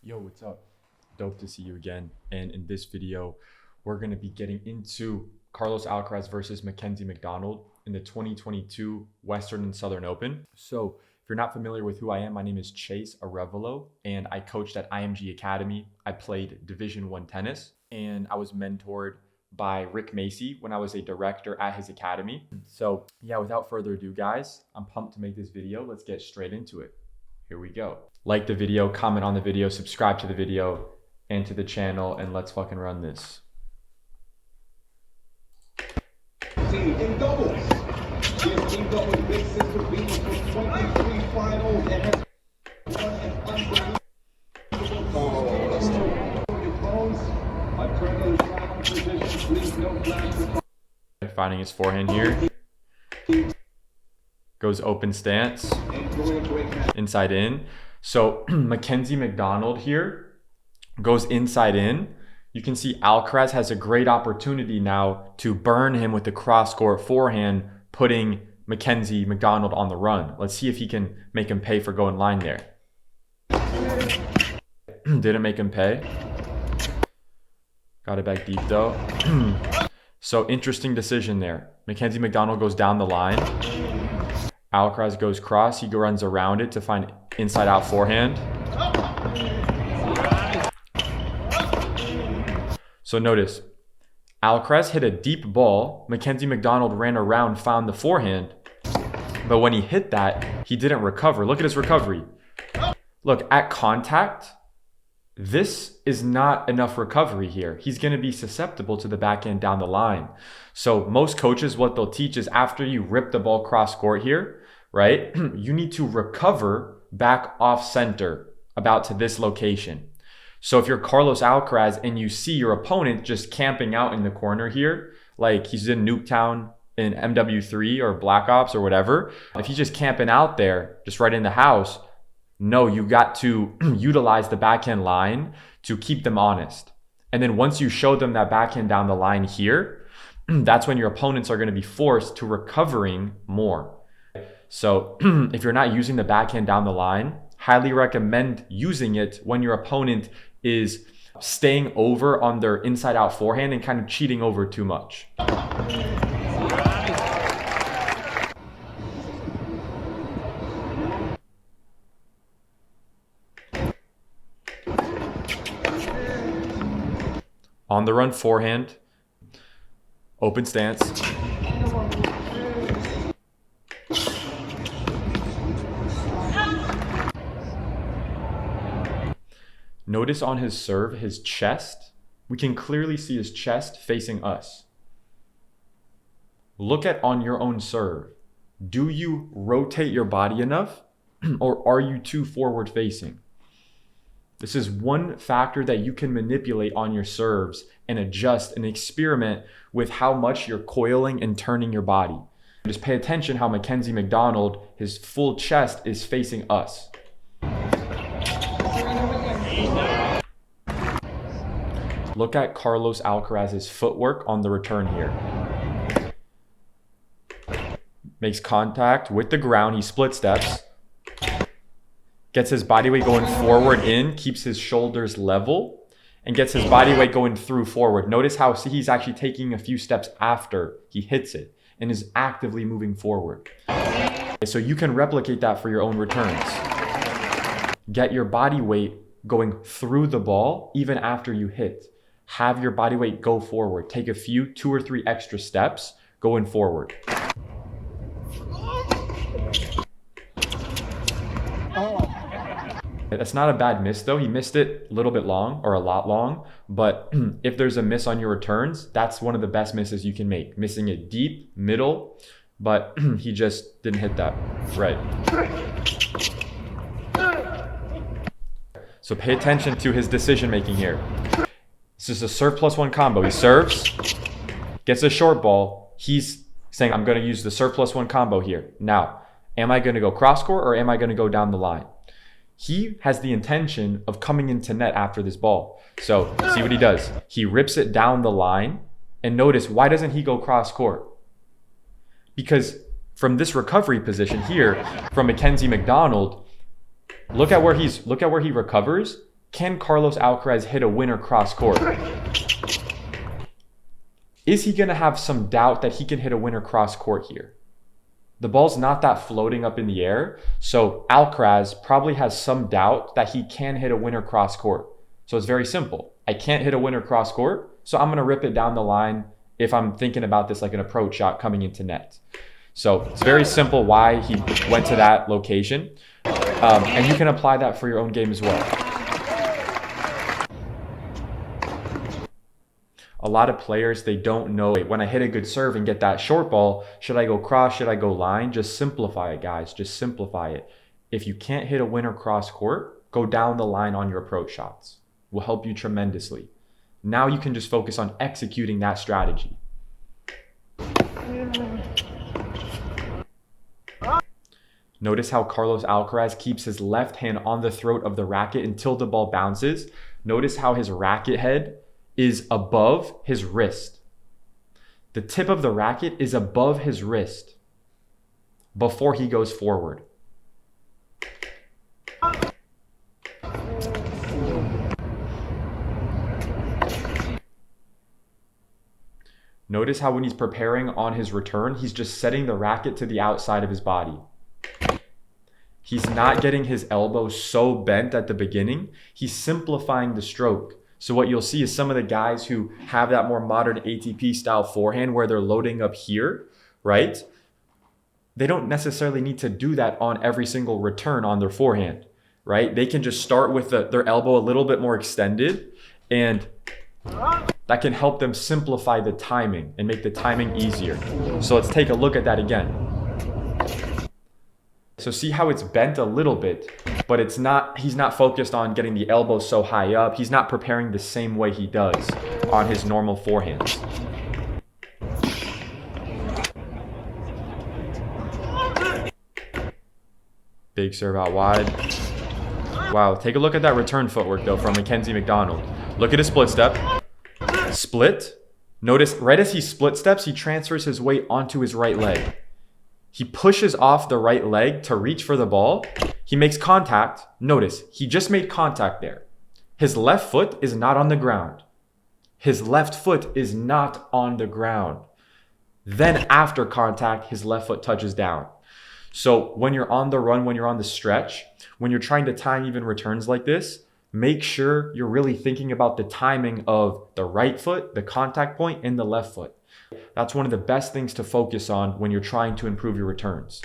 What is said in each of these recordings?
Yo, what's up? Dope to see you again. And in this video, we're going to be getting into Carlos Alcaraz versus McDonald in the 2022 Western and Southern Open. So if you're not familiar with who I am, my name is Chase Arevalo, and I coached at IMG Academy. I played Division I tennis, and I was mentored by Rick Macy when I was a director at his academy. So yeah, without further ado, guys, I'm pumped to make this video. Let's get straight into it. Here we go. Like the video, comment on the video, subscribe to the video and to the channel, and let's fucking run this. In doubles, she has teamed up with Big Sister Venus for 23 finals and has won an unbelievable Finding his forehand here. Goes open stance. Inside in. So McDonald here goes inside in. You can see Alcaraz has a great opportunity now to burn him with the cross-court forehand, putting McDonald on the run. Let's see if he can make him pay for going line there. Didn't make him pay. Got it back deep though. So interesting decision there. McDonald goes down the line. Alcaraz goes cross. He runs around it to find inside out forehand. So notice, Alcaraz hit a deep ball. McDonald ran around, found the forehand. But when he hit that, he didn't recover. Look at his recovery. Look, at contact, this is not enough recovery here. He's going to be susceptible to the backhand down the line. So most coaches, what they'll teach is after you rip the ball cross court here, right? You need to recover back off center about to this location. So if you're Carlos Alcaraz and you see your opponent just camping out in the corner here, like he's in Nuketown in MW3 or Black Ops or whatever, if he's just camping out there, just right in the house, no, you got to utilize the backhand line to keep them honest. And then once you show them that backhand down the line here, that's when your opponents are going to be forced to recovering more. So if you're not using the backhand down the line, highly recommend using it when your opponent is staying over on their inside out forehand and kind of cheating over too much. On the run forehand, open stance. Notice on his serve, his chest, we can clearly see his chest facing us. Look at on your own serve. Do you rotate your body enough or are you too forward facing? This is one factor that you can manipulate on your serves and adjust and experiment with how much you're coiling and turning your body. Just pay attention how McDonald, his full chest is facing us. Look at Carlos Alcaraz's footwork on the return here. Makes contact with the ground. He split steps. Gets his body weight going forward in, keeps his shoulders level, and gets his body weight going through forward. Notice how he's actually taking a few steps after he hits it and is actively moving forward. So you can replicate that for your own returns. Get your body weight going through the ball even after you hit. Have your body weight go forward. Take a few, 2 or 3 extra steps going forward. That's not a bad miss though. He missed it a little bit long or a lot long, but if there's a miss on your returns, that's one of the best misses you can make. Missing it deep, middle, but he just didn't hit that right. So pay attention to his decision making here. This is a serve +1 combo. He serves, gets a short ball. He's saying, I'm going to use the serve +1 combo here. Now, am I going to go cross court or am I going to go down the line? He has the intention of coming into net after this ball. So see what he does. He rips it down the line, and notice, why doesn't he go cross court? Because from this recovery position here from McDonald, look at where he recovers Can Carlos Alcaraz hit a winner cross court? Is he going to have some doubt that he can hit a winner cross court here? The ball's not that floating up in the air, so Alcaraz probably has some doubt that he can hit a winner cross court. So it's very simple. I can't hit a winner cross court, so I'm going to rip it down the line if I'm thinking about this like an approach shot coming into net. So it's very simple why he went to that location. And you can apply that for your own game as well. A lot of players, they don't know, when I hit a good serve and get that short ball, should I go cross, should I go line? Just simplify it, guys. Just simplify it. If you can't hit a winner cross court, go down the line on your approach shots. Will help you tremendously. Now you can just focus on executing that strategy. Notice how Carlos Alcaraz keeps his left hand on the throat of the racket until the ball bounces. Notice how his racket head is above his wrist. The tip of the racket is above his wrist before he goes forward. Notice how when he's preparing on his return, he's just setting the racket to the outside of his body. He's not getting his elbow so bent at the beginning. He's simplifying the stroke. So what you'll see is some of the guys who have that more modern ATP style forehand where they're loading up here, right? They don't necessarily need to do that on every single return on their forehand, right? They can just start with their elbow a little bit more extended, and that can help them simplify the timing and make the timing easier. So let's take a look at that again. So see how it's bent a little bit, but he's not focused on getting the elbow so high up. He's not preparing the same way he does on his normal forehands. Big serve out wide. Wow, take a look at that return footwork though from McDonald. Look at his split step. Split. Notice right as he split steps, he transfers his weight onto his right leg. He pushes off the right leg to reach for the ball. He makes contact. Notice, he just made contact there. His left foot is not on the ground. His left foot is not on the ground. Then after contact, his left foot touches down. So when you're on the run, when you're on the stretch, when you're trying to time even returns like this, make sure you're really thinking about the timing of the right foot, the contact point, and the left foot. That's one of the best things to focus on when you're trying to improve your returns.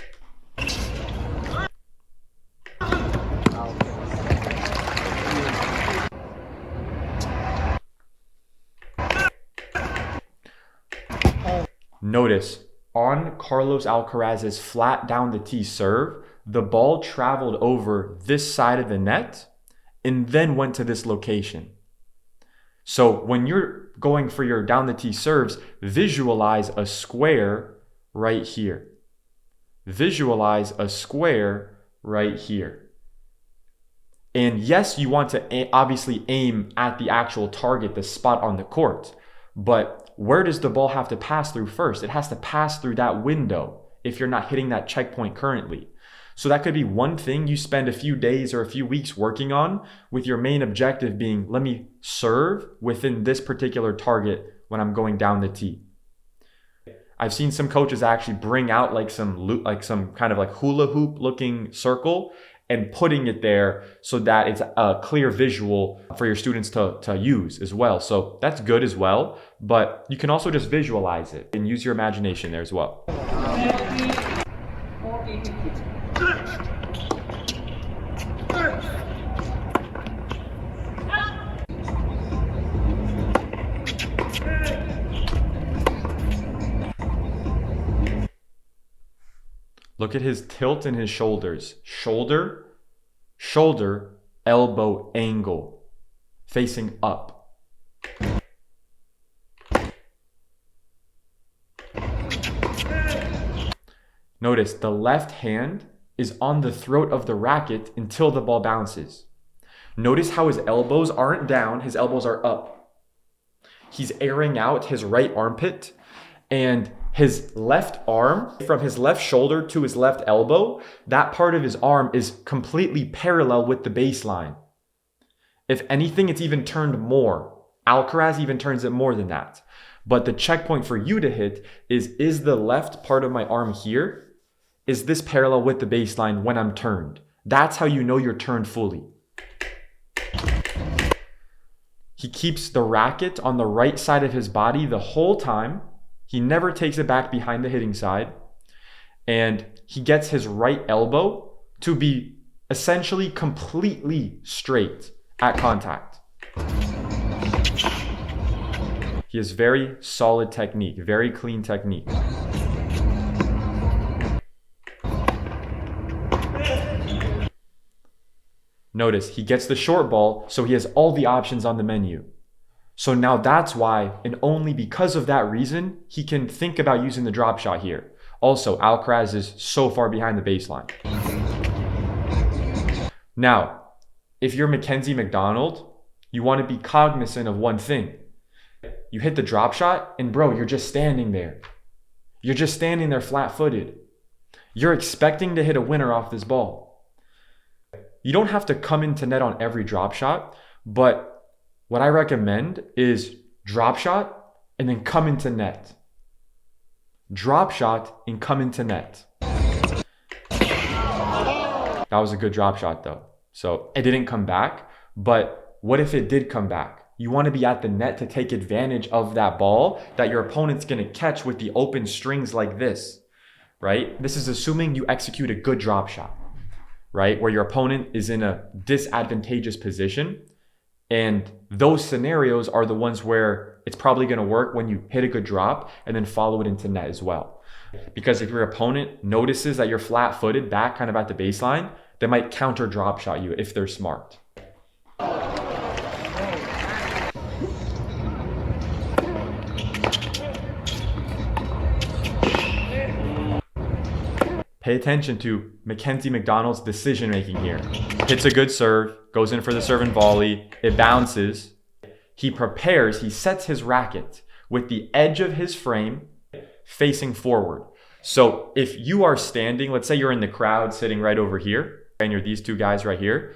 Notice, on Carlos Alcaraz's flat down the tee serve, the ball traveled over this side of the net and then went to this location. So when you're going for your down the tee serves, visualize a square right here. Visualize a square right here. And yes, you want to obviously aim at the actual target, the spot on the court. But where does the ball have to pass through first? It has to pass through that window if you're not hitting that checkpoint currently. So that could be one thing you spend a few days or a few weeks working on, with your main objective being, let me serve within this particular target when I'm going down the tee. I've seen some coaches actually bring out like some kind of like hula hoop looking circle and putting it there so that it's a clear visual for your students to use as well. So that's good as well, but you can also just visualize it and use your imagination there as well. Look at his tilt in his shoulders. Shoulder, shoulder, elbow angle, facing up. Notice the left hand is on the throat of the racket until the ball bounces. Notice how his elbows aren't down, his elbows are up. He's airing out his right armpit, and his left arm, from his left shoulder to his left elbow, that part of his arm is completely parallel with the baseline. If anything, it's even turned more. Alcaraz even turns it more than that. But the checkpoint for you to hit is the left part of my arm here, is this parallel with the baseline when I'm turned? That's how you know you're turned fully. He keeps the racket on the right side of his body the whole time. He never takes it back behind the hitting side. And he gets his right elbow to be essentially completely straight at contact. He has very solid technique, very clean technique. Notice he gets the short ball, so he has all the options on the menu. So now that's why, and only because of that reason, he can think about using the drop shot here. Also, Alcaraz is so far behind the baseline. Now, if you're Mackenzie McDonald, you want to be cognizant of one thing. You hit the drop shot, and bro, you're just standing there. You're just standing there flat-footed. You're expecting to hit a winner off this ball. You don't have to come into net on every drop shot, but what I recommend is drop shot and then come into net. Drop shot and come into net. That was a good drop shot though. So it didn't come back, but what if it did come back? You want to be at the net to take advantage of that ball that your opponent's going to catch with the open strings like this, right? This is assuming you execute a good drop shot, right? Where your opponent is in a disadvantageous position. And those scenarios are the ones where it's probably going to work when you hit a good drop and then follow it into net as well. Because if your opponent notices that you're flat-footed back kind of at the baseline, they might counter drop shot you if they're smart. Pay attention to Mackenzie McDonald's decision making here. Hits a good serve, goes in for the serve and volley, it bounces. He prepares, he sets his racket with the edge of his frame facing forward. So if you are standing, let's say you're in the crowd sitting right over here, and you're these two guys right here,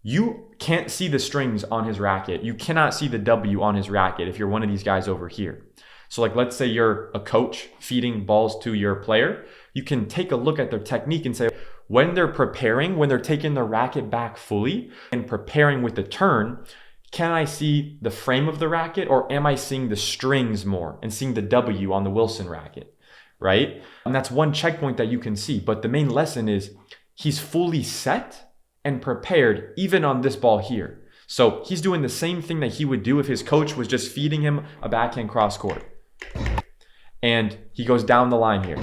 you can't see the strings on his racket. You cannot see the W on his racket if you're one of these guys over here. So like, let's say you're a coach feeding balls to your player. You can take a look at their technique and say, when they're preparing, when they're taking the racket back fully and preparing with the turn, can I see the frame of the racket or am I seeing the strings more and seeing the W on the Wilson racket, right? And that's one checkpoint that you can see. But the main lesson is he's fully set and prepared even on this ball here. So he's doing the same thing that he would do if his coach was just feeding him a backhand cross court. And he goes down the line here.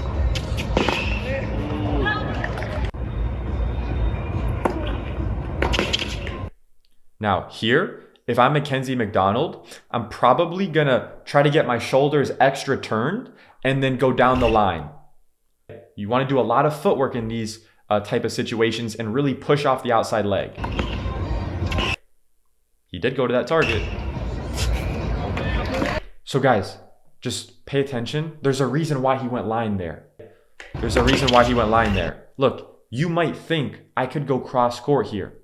Now here, if I'm Mackenzie McDonald, I'm probably gonna try to get my shoulders extra turned and then go down the line. You wanna do a lot of footwork in these type of situations and really push off the outside leg. He did go to that target. So guys, just pay attention. There's a reason why he went line there. There's a reason why he went line there. Look, you might think I could go cross court here.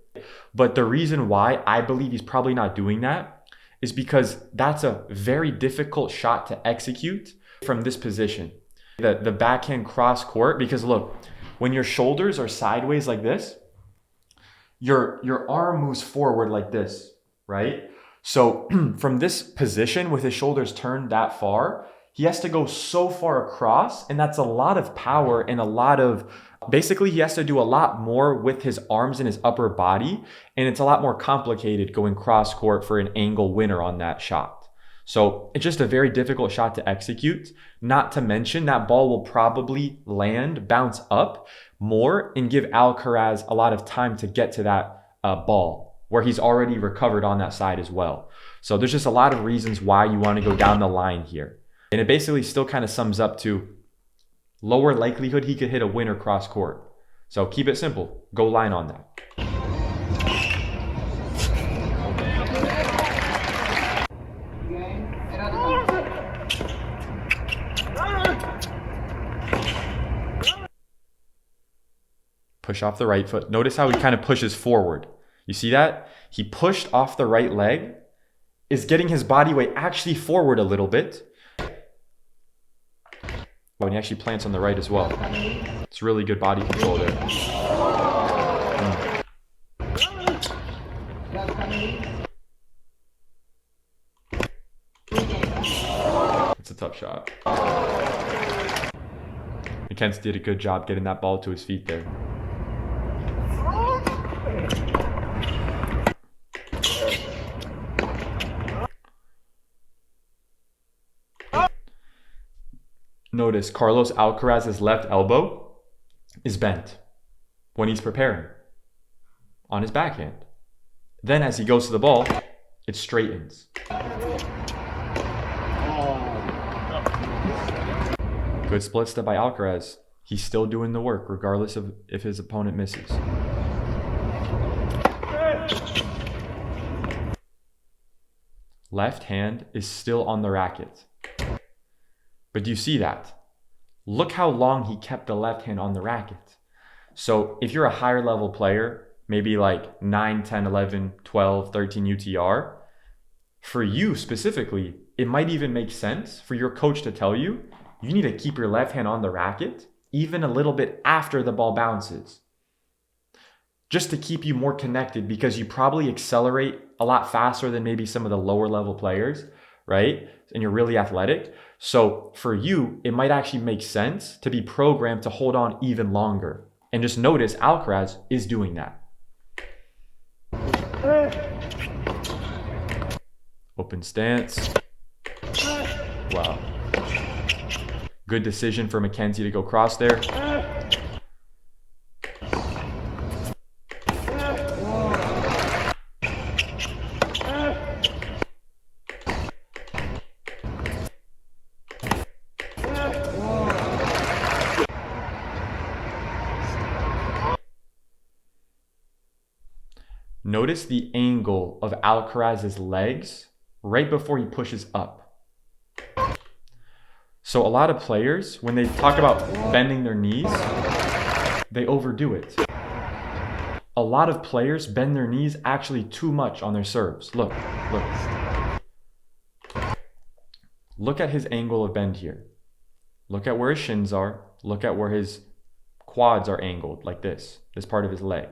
But the reason why I believe he's probably not doing that is because that's a very difficult shot to execute from this position. The backhand cross court, because look, when your shoulders are sideways like this, your arm moves forward like this, right? So from this position with his shoulders turned that far, he has to go so far across, and that's a lot of power and a lot of, basically he has to do a lot more with his arms and his upper body, and it's a lot more complicated going cross court for an angle winner on that shot. So it's just a very difficult shot to execute, not to mention that ball will probably land, bounce up more, and give Alcaraz a lot of time to get to that ball, where he's already recovered on that side as well. So there's just a lot of reasons why you want to go down the line here. And it basically still kind of sums up to lower likelihood he could hit a winner cross court. So keep it simple. Go line on that. Push off the right foot. Notice how he kind of pushes forward. You see that? He pushed off the right leg, is getting his body weight actually forward a little bit. Oh, and he actually plants on the right as well. It's really good body control there. It's a tough shot. McKenzie did a good job getting that ball to his feet there. Notice Carlos Alcaraz's left elbow is bent when he's preparing on his backhand. Then as he goes to the ball, it straightens. Good split step by Alcaraz. He's still doing the work regardless of if his opponent misses. Left hand is still on the racket. But do you see that? Look how long he kept the left hand on the racket. So if you're a higher level player, maybe like 9, 10, 11, 12, 13 UTR, for you specifically, it might even make sense for your coach to tell you, you need to keep your left hand on the racket even a little bit after the ball bounces. Just to keep you more connected, because you probably accelerate a lot faster than maybe some of the lower level players, right? And you're really athletic. So for you, it might actually make sense to be programmed to hold on even longer. And just notice Alcaraz is doing that. Open stance. Wow. Good decision for McKenzie to go cross there. Notice the angle of Alcaraz's legs right before he pushes up. So a lot of players, when they talk about bending their knees, they overdo it. A lot of players bend their knees actually too much on their serves. Look. Look at his angle of bend here. Look at where his shins are. Look at where his quads are angled, like this part of his leg.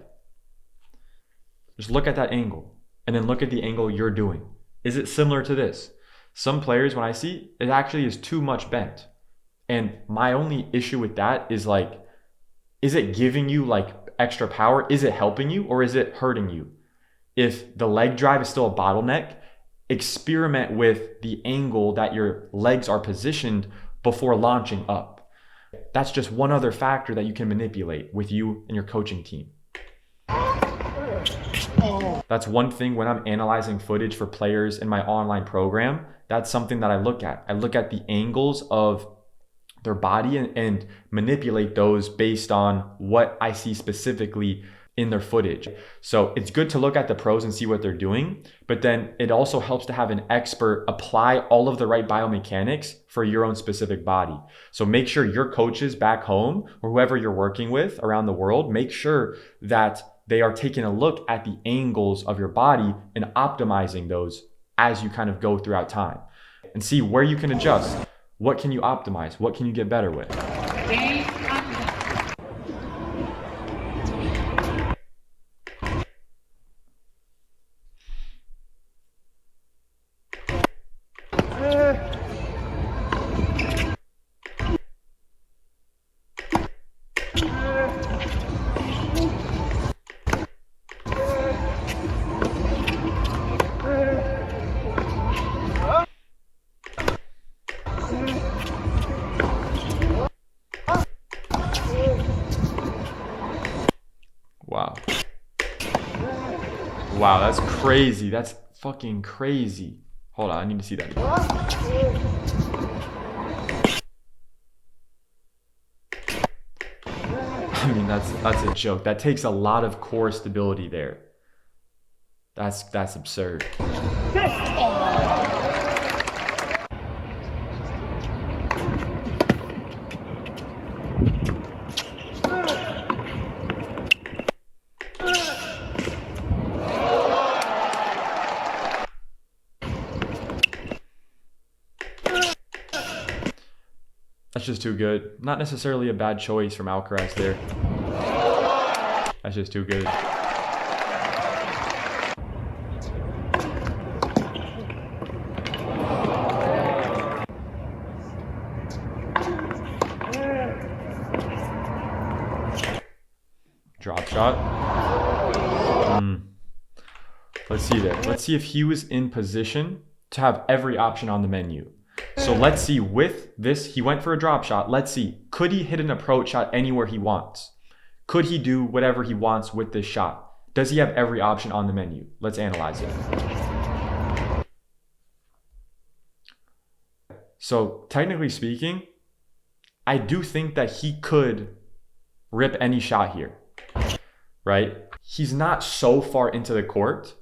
Just look at that angle, and then look at the angle you're doing. Is it similar to this? Some players, when I see, it actually is too much bent. And my only issue with that is like, is it giving you like extra power? Is it helping you, or is it hurting you? If the leg drive is still a bottleneck, experiment with the angle that your legs are positioned before launching up. That's just one other factor that you can manipulate with you and your coaching team. That's one thing when I'm analyzing footage for players in my online program. That's something that I look at. I look at the angles of their body and manipulate those based on what I see specifically in their footage. So it's good to look at the pros and see what they're doing, but then it also helps to have an expert apply all of the right biomechanics for your own specific body. So make sure your coaches back home or whoever you're working with around the world, make sure that they are taking a look at the angles of your body and optimizing those as you kind of go throughout time and see where you can adjust. What can you optimize? What can you get better with? Wow, that's crazy. That's fucking crazy. Hold on, I need to see that again. I mean, that's a joke. That takes a lot of core stability there. That's absurd. That's just too good. Not necessarily a bad choice from Alcaraz there. That's just too good. Drop shot. Let's see there. Let's see if he was in position to have every option on the menu. So let's see, with this, he went for a drop shot. Let's see, could he hit an approach shot anywhere he wants? Could he do whatever he wants with this shot? Does he have every option on the menu? Let's analyze it. So technically speaking, I do think that he could rip any shot here, right? He's not so far into the court.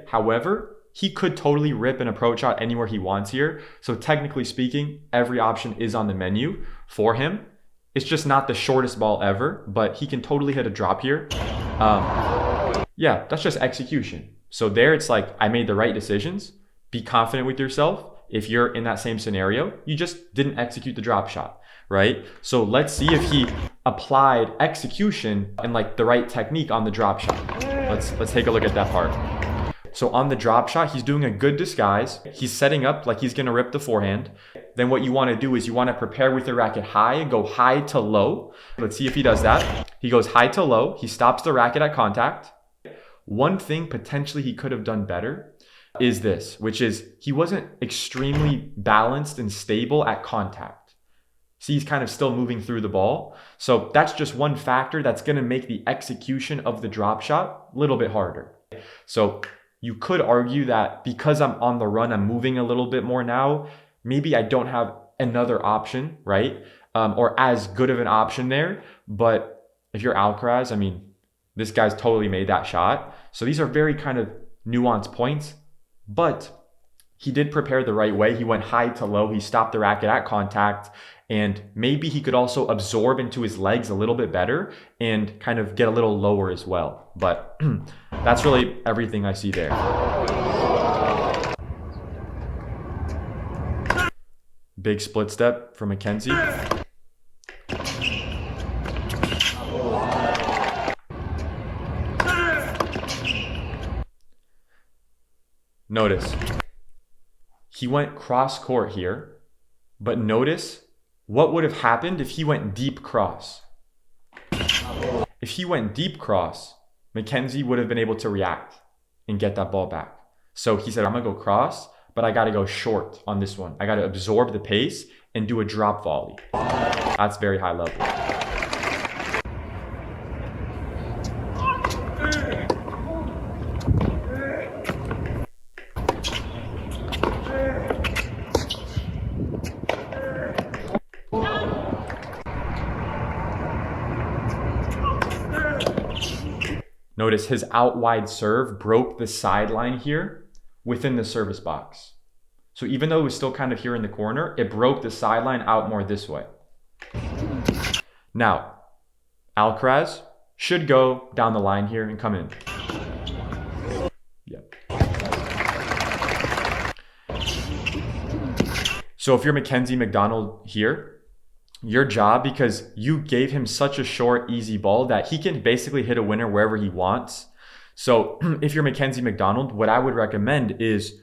However, he could totally rip an approach shot anywhere he wants here. So technically speaking, every option is on the menu for him. It's just not the shortest ball ever, but he can totally hit a drop here. Yeah, that's just execution. So there it's like, I made the right decisions. Be confident with yourself. If you're in that same scenario, you just didn't execute the drop shot, right? So let's see if he applied execution and like the right technique on the drop shot. Let's take a look at that part. So on the drop shot, he's doing a good disguise. He's setting up like he's going to rip the forehand. Then what you want to do is you want to prepare with the racket high and go high to low. Let's see if he does that. He goes high to low. He stops the racket at contact. One thing potentially he could have done better is this, which is he wasn't extremely balanced and stable at contact. See, he's kind of still moving through the ball. So that's just one factor that's going to make the execution of the drop shot a little bit harder. So you could argue that because I'm on the run, I'm moving a little bit more now. Maybe I don't have another option, right? Or as good of an option there. But if you're Alcaraz, I mean, this guy's totally made that shot. So these are very kind of nuanced points. But he did prepare the right way. He went high to low. He stopped the racket at contact. And maybe he could also absorb into his legs a little bit better and kind of get a little lower as well. But that's really everything I see there. Big split step from Mackenzie. Notice, he went cross court here, but notice what would have happened if he went deep cross. If he went deep cross, Mackenzie would have been able to react and get that ball back. So he said, I'm going to go cross, but I got to go short on this one. I got to absorb the pace and do a drop volley. That's very high level. Notice his out wide serve broke the sideline here within the service box. So even though it was still kind of here in the corner, it broke the sideline out more this way. Now, Alcaraz should go down the line here and come in. Yep. So if you're Mackenzie McDonald here, your job, because you gave him such a short, easy ball that he can basically hit a winner wherever he wants. So if you're Mackenzie McDonald, what I would recommend is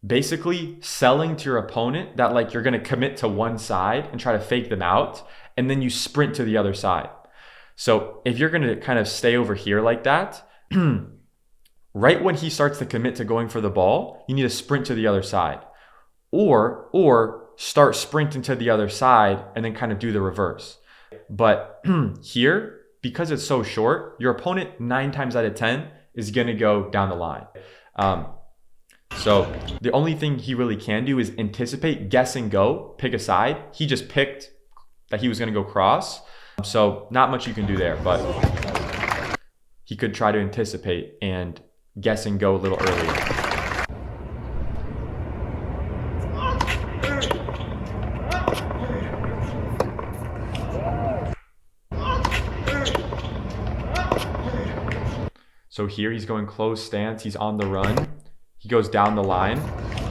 basically selling to your opponent that like you're going to commit to one side and try to fake them out, and then you sprint to the other side. So if you're going to kind of stay over here like that, right when he starts to commit to going for the ball, you need to sprint to the other side. Or start sprinting to the other side and then kind of do the reverse. But here, because it's so short, your opponent 9 times out of 10 is going to go down the line. So the only thing he really can do is anticipate, guess and go, pick a side. He just picked that he was going to go cross. So not much you can do there, but he could try to anticipate and guess and go a little earlier. So here he's going close stance. He's on the run. He goes down the line.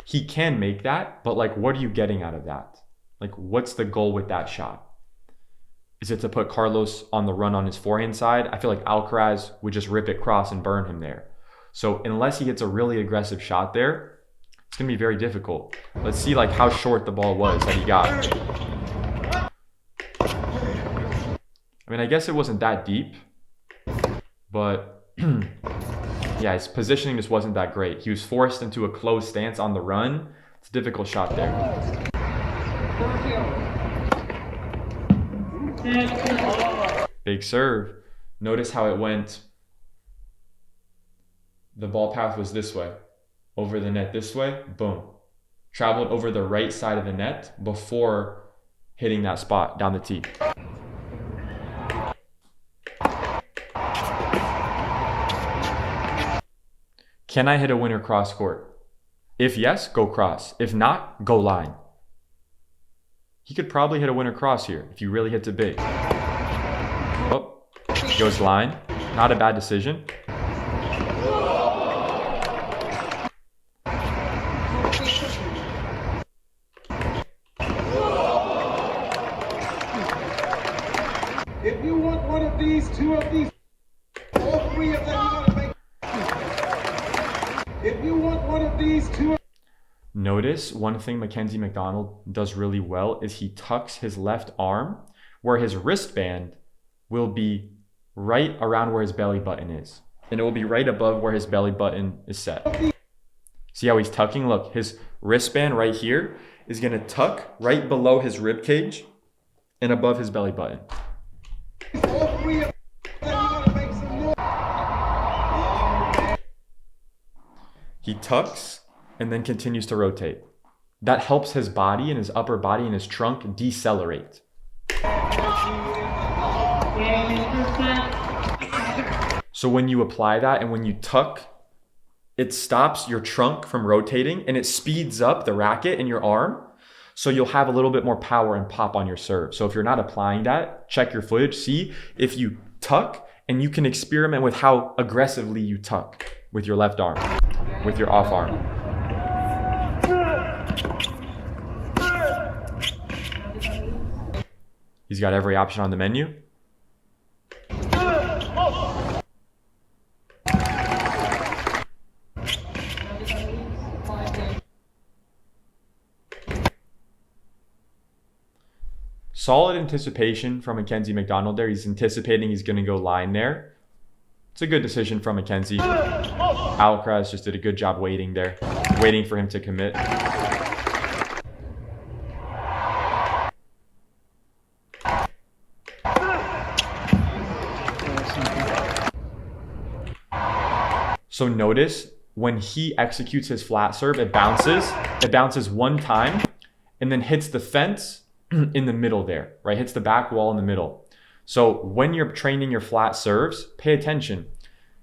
He can make that, but like, what are you getting out of that? Like, what's the goal with that shot? Is it to put Carlos on the run on his forehand side? I feel like Alcaraz would just rip it cross and burn him there. So unless he hits a really aggressive shot there, it's going to be very difficult. Let's see like how short the ball was that he got. I mean, I guess it wasn't that deep, but yeah, his positioning just wasn't that great. He was forced into a closed stance on the run. It's a difficult shot there. Big serve. Notice how it went. The ball path was this way. Over the net this way. Boom. Traveled over the right side of the net before hitting that spot down the tee. Can I hit a winner cross court? If yes, go cross. If not, go line. He could probably hit a winner cross here if you really hit it big. Oh, goes line. Not a bad decision. If you want one of these, two of these, all three of them, you gotta make. If you want one of these, two. Notice one thing Mackenzie McDonald does really well is he tucks his left arm where his wristband will be right around where his belly button is. And it will be right above where his belly button is set. See how he's tucking? Look, his wristband right here is going to tuck right below his rib cage and above his belly button. All three of them, you gotta make some noise. He tucks and then continues to rotate. That helps his body and his upper body and his trunk decelerate. So when you apply that and when you tuck, it stops your trunk from rotating and it speeds up the racket in your arm. So you'll have a little bit more power and pop on your serve. So if you're not applying that, check your footage, see if you tuck, and you can experiment with how aggressively you tuck with your left arm, with your off arm. He's got every option on the menu. Solid anticipation from Mackenzie McDonald there. He's anticipating he's going to go line there. It's a good decision from Mackenzie. Alcaraz just did a good job waiting there, waiting for him to commit. So notice when he executes his flat serve, it bounces one time and then hits the fence in the middle there, right? Hits the back wall in the middle. So when you're training your flat serves, pay attention.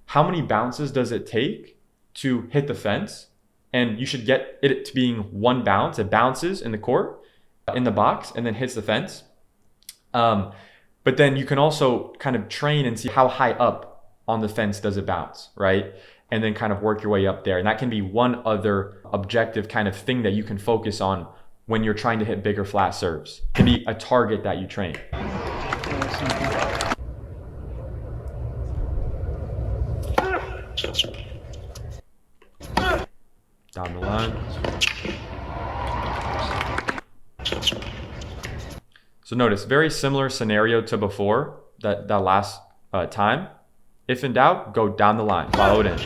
How many bounces does it take to hit the fence? And you should get it to being one bounce. It bounces in the court, in the box, and then hits the fence. But then you can also kind of train and see how high up on the fence does it bounce, right? And then kind of work your way up there. And that can be one other objective kind of thing that you can focus on when you're trying to hit bigger flat serves. It can be a target that you train. Down the line. So notice, very similar scenario to before, that last time. If in doubt, go down the line, follow it in.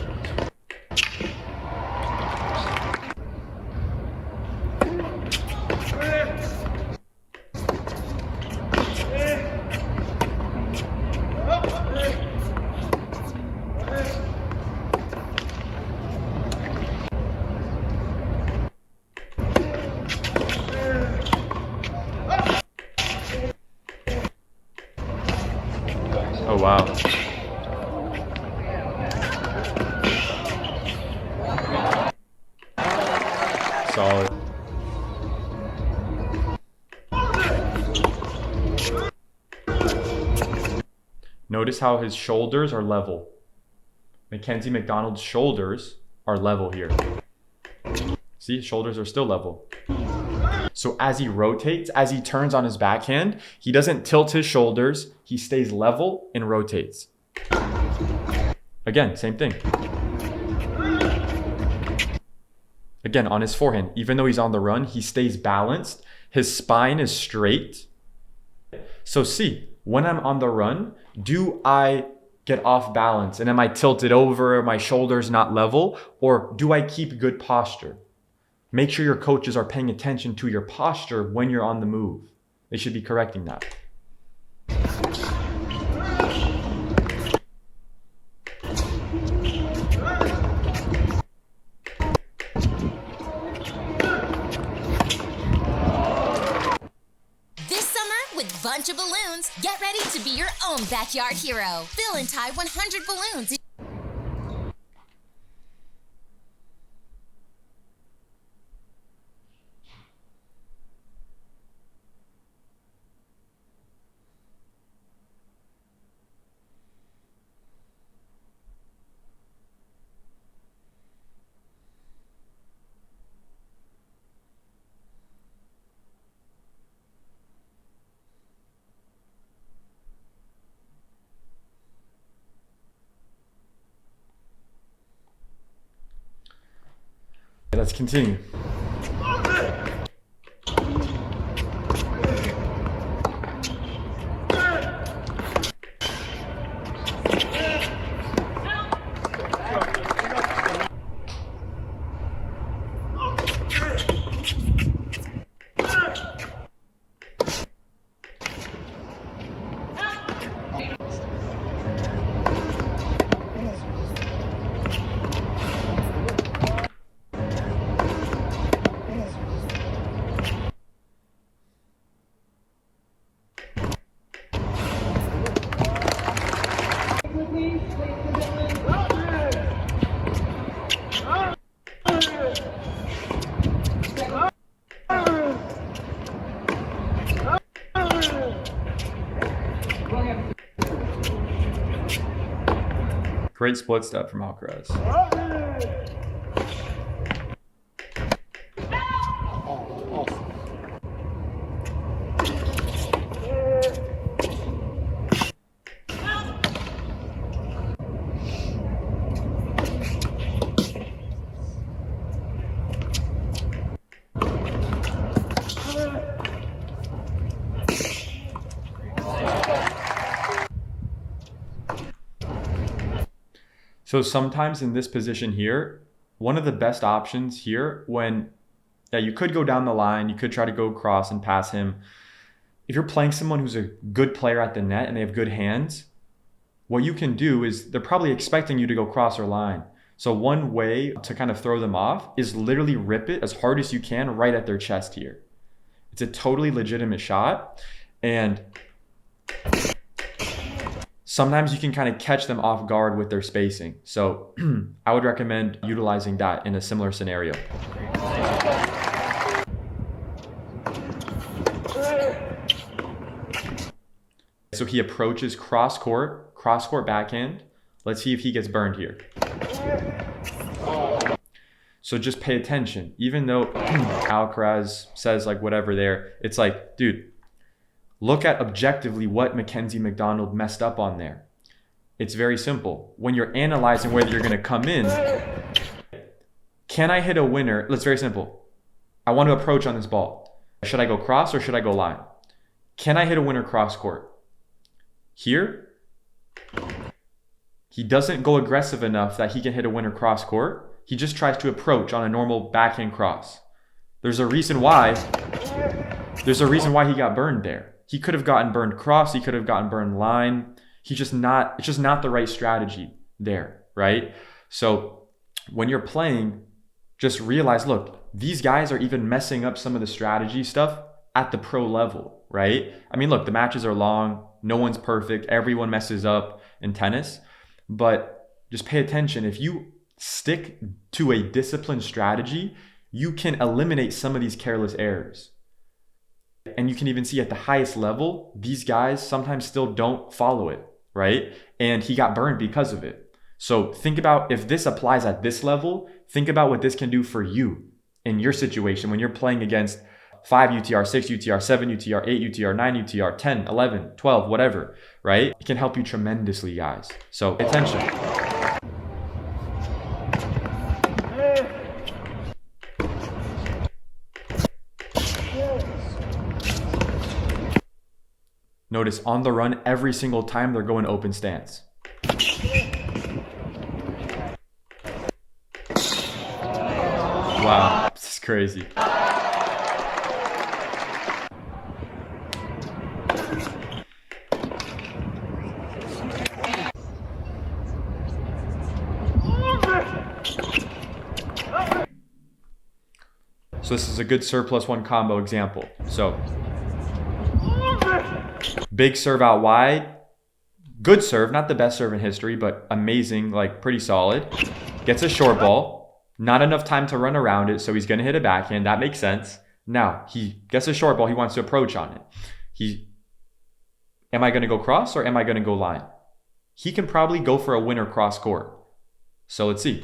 Oh, wow. Solid. Notice how his shoulders are level. Mackenzie McDonald's shoulders are level here. See, his shoulders are still level. So as he rotates, as he turns on his backhand, he doesn't tilt his shoulders. He stays level and rotates. Again, same thing. Again, on his forehand, even though he's on the run, he stays balanced. His spine is straight. So see, when I'm on the run, do I get off balance? And am I tilted over? Are my shoulders not level? Or do I keep good posture? Make sure your coaches are paying attention to your posture when you're on the move. They should be correcting that. Bunch of balloons. Get ready to be your own backyard hero. Fill and tie 100 balloons. Let's continue. Great split step from Alcaraz. So sometimes in this position here, one of the best options here when, you could go down the line, you could try to go across and pass him. If you're playing someone who's a good player at the net and they have good hands, what you can do is they're probably expecting you to go cross or line. So one way to kind of throw them off is literally rip it as hard as you can right at their chest here. It's a totally legitimate shot. And sometimes you can kind of catch them off guard with their spacing. So I would recommend utilizing that in a similar scenario. So he approaches cross court backhand. Let's see if he gets burned here. So just pay attention. Even though Alcaraz says like whatever there, it's like, dude, look at objectively what McDonald messed up on there. It's very simple. When you're analyzing whether you're going to come in, can I hit a winner? It's very simple. I want to approach on this ball. Should I go cross or should I go line? Can I hit a winner cross court? Here, he doesn't go aggressive enough that he can hit a winner cross court. He just tries to approach on a normal backhand cross. There's a reason why he got burned there. He could have gotten burned cross. He could have gotten burned line. It's just not the right strategy there, right? So when you're playing, just realize, look, these guys are even messing up some of the strategy stuff at the pro level, right? I mean, look, the matches are long. No one's perfect. Everyone messes up in tennis. But just pay attention. If you stick to a disciplined strategy, you can eliminate some of these careless errors. And you can even see at the highest level, these guys sometimes still don't follow it, right? And he got burned because of it. So think about if this applies at this level, think about what this can do for you in your situation when you're playing against 5 UTR, 6 UTR, 7 UTR, 8 UTR, 9 UTR, 10, 11, 12, whatever, right? It can help you tremendously, guys. So pay attention. Notice on the run, every single time they're going open stance. Wow, this is crazy. So this is a good serve plus one combo example. So big serve out wide, good serve, not the best serve in history, but amazing, like pretty solid. Gets a short ball, not enough time to run around it, so he's gonna hit a backhand. That makes sense. Now he gets a short ball, he wants to approach on it. Am I gonna go cross or am I gonna go line? He can probably go for a winner cross court. So let's see.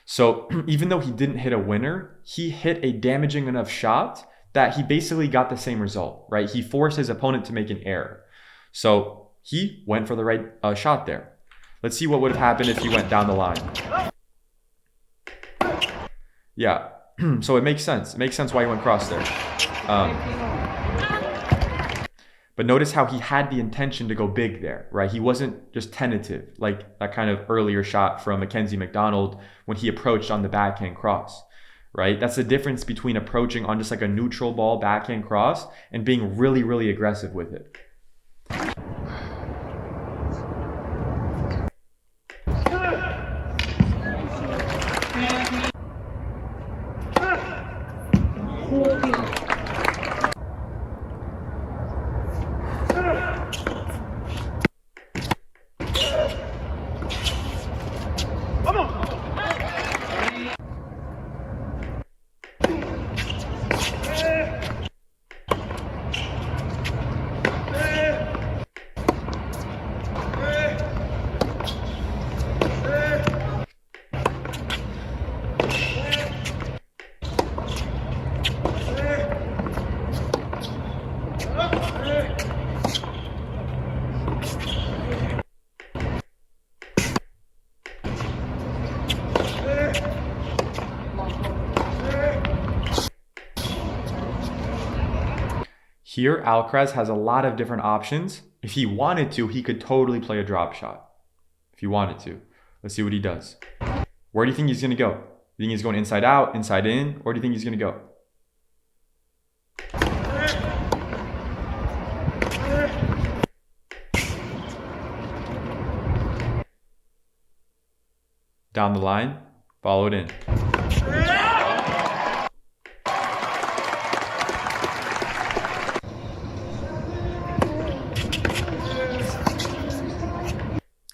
So even though he didn't hit a winner, he hit a damaging enough shot that he basically got the same result, right? He forced his opponent to make an error. So he went for the right shot there. Let's see what would have happened if he went down the line. Yeah, so it makes sense. It makes sense why he went cross there. But notice how he had the intention to go big there, right? He wasn't just tentative, like that kind of earlier shot from McDonald when he approached on the backhand cross, right? That's the difference between approaching on just like a neutral ball backhand cross and being really, really aggressive with it. Here, Alcaraz has a lot of different options. If he wanted to, he could totally play a drop shot. If he wanted to. Let's see what he does. Where do you think he's going to go? Do you think he's going inside out, inside in? Or do you think he's going to go? Down the line, follow it in.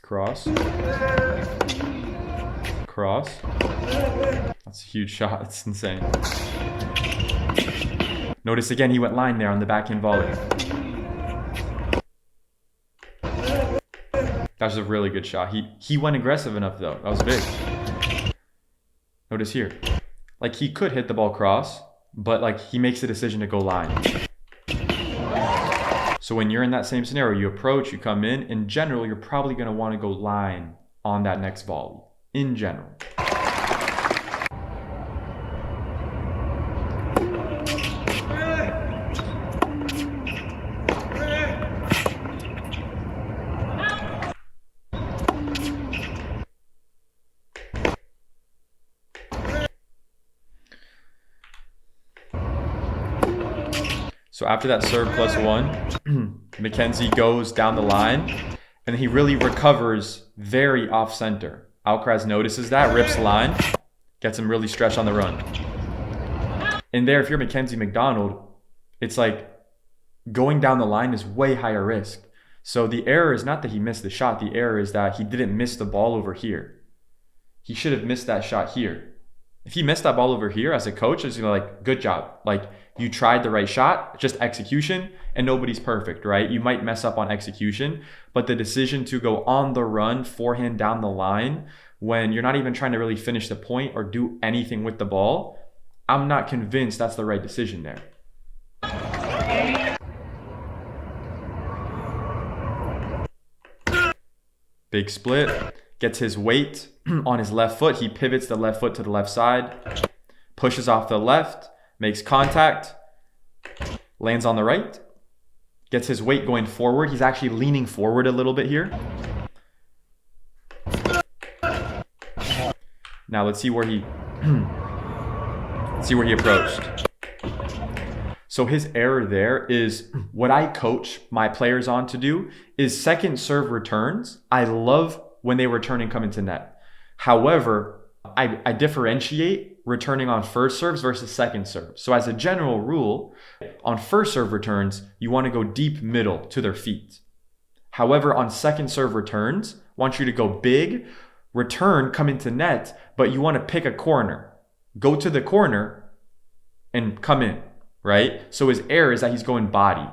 Cross. Cross. That's a huge shot. It's insane. Notice again, he went line there on the backhand volley. That was a really good shot. He went aggressive enough though. That was big. Notice here. Like he could hit the ball cross, but like he makes the decision to go line. So when you're in that same scenario, you approach, you come in general, you're probably going to want to go line on that next volley, in general. So after that serve plus one, Mackenzie goes down the line and he really recovers very off center. Alcaraz notices that, rips line, gets him really stretched on the run. And there, if you're Mackenzie McDonald, it's like going down the line is way higher risk. So the error is not that he missed the shot. The error is that he didn't miss the ball over here. He should have missed that shot here. If he missed that ball over here as a coach, it's gonna like, good job. Like you tried the right shot, just execution, and nobody's perfect, right? You might mess up on execution, but the decision to go on the run, forehand down the line, when you're not even trying to really finish the point or do anything with the ball, I'm not convinced that's the right decision there. Big split, gets his weight on his left foot. He pivots the left foot to the left side, pushes off the left, makes contact, lands on the right, gets his weight going forward. He's actually leaning forward a little bit here. Now let's see where he approached. So his error there is what I coach my players on to do is second serve returns. I love when they return and come into net. However, I differentiate returning on first serves versus second serve. So as a general rule, on first serve returns, you want to go deep middle to their feet. However, on second serve returns, I want you to go big, return, come into net, but you want to pick a corner. Go to the corner and come in, right? So his error is that he's going body,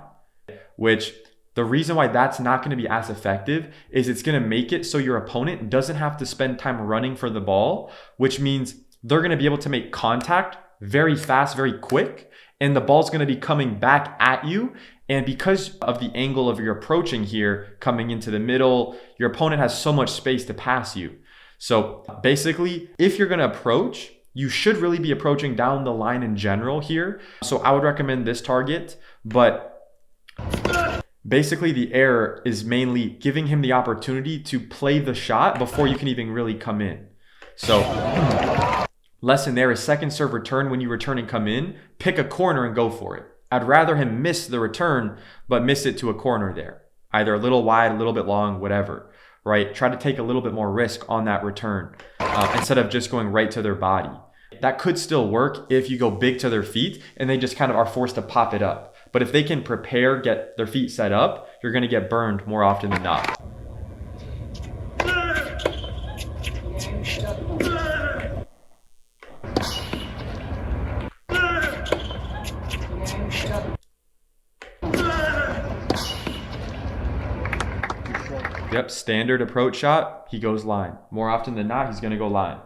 which the reason why that's not going to be as effective is it's going to make it so your opponent doesn't have to spend time running for the ball, which means they're going to be able to make contact very fast, very quick, and the ball's going to be coming back at you. And because of the angle of your approaching here, coming into the middle, your opponent has so much space to pass you. So basically, if you're going to approach, you should really be approaching down the line in general here. So I would recommend this target, but basically the error is mainly giving him the opportunity to play the shot before you can even really come in. So lesson there is second serve return. When you return and come in, pick a corner and go for it. I'd rather him miss the return, but miss it to a corner there. Either a little wide, a little bit long, whatever, right? Try to take a little bit more risk on that return instead of just going right to their body. That could still work if you go big to their feet and they just kind of are forced to pop it up. But if they can prepare, get their feet set up, you're going to get burned more often than not. Yep, standard approach shot, he goes line. More often than not, he's going to go line.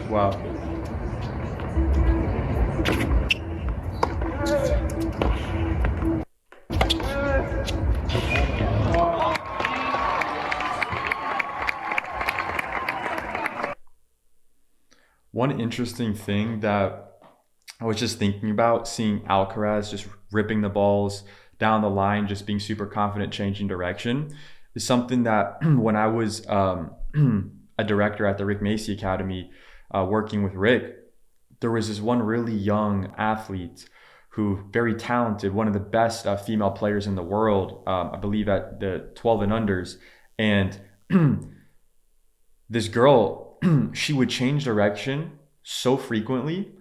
Wow. One interesting thing that I was just thinking about, seeing Alcaraz just ripping the balls down the line, just being super confident, changing direction, is something that when I was a director at the Rick Macy Academy, working with Rick, there was this one really young athlete who very talented, one of the best female players in the world, I believe at the 12 and unders. And this girl, she would change direction so frequently.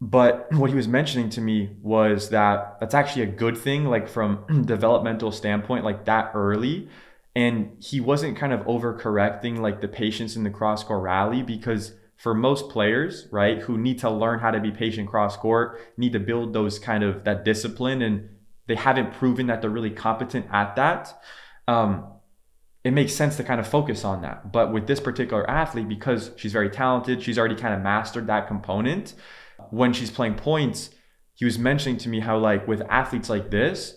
But what he was mentioning to me was that that's actually a good thing, like from developmental standpoint, like that early. And he wasn't kind of overcorrecting like the patience in the cross-court rally, because for most players, right, who need to learn how to be patient cross-court, need to build those kind of that discipline, and they haven't proven that they're really competent at that, it makes sense to kind of focus on that. But with this particular athlete, because she's very talented, she's already kind of mastered that component. When she's playing points, he was mentioning to me how like with athletes like this,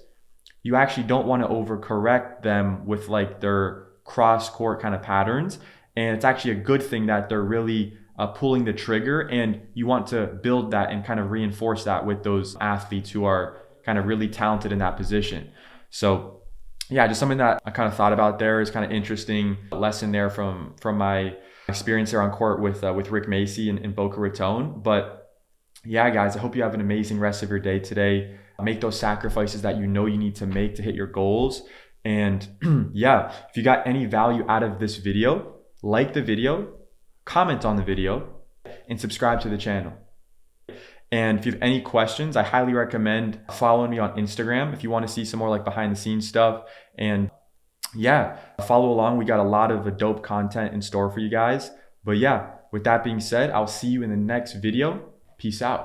you actually don't want to overcorrect them with like their cross-court kind of patterns. And it's actually a good thing that they're really pulling the trigger, and you want to build that and kind of reinforce that with those athletes who are kind of really talented in that position. So yeah, just something that I kind of thought about there is kind of interesting lesson there from my experience there on court with Rick Macy in Boca Raton. But yeah, guys, I hope you have an amazing rest of your day today. Make those sacrifices that you know you need to make to hit your goals. And yeah, if you got any value out of this video, like the video, comment on the video, and subscribe to the channel. And if you have any questions, I highly recommend following me on Instagram if you want to see some more like behind the scenes stuff. And yeah, follow along. We got a lot of dope content in store for you guys. But yeah, with that being said, I'll see you in the next video. Peace out.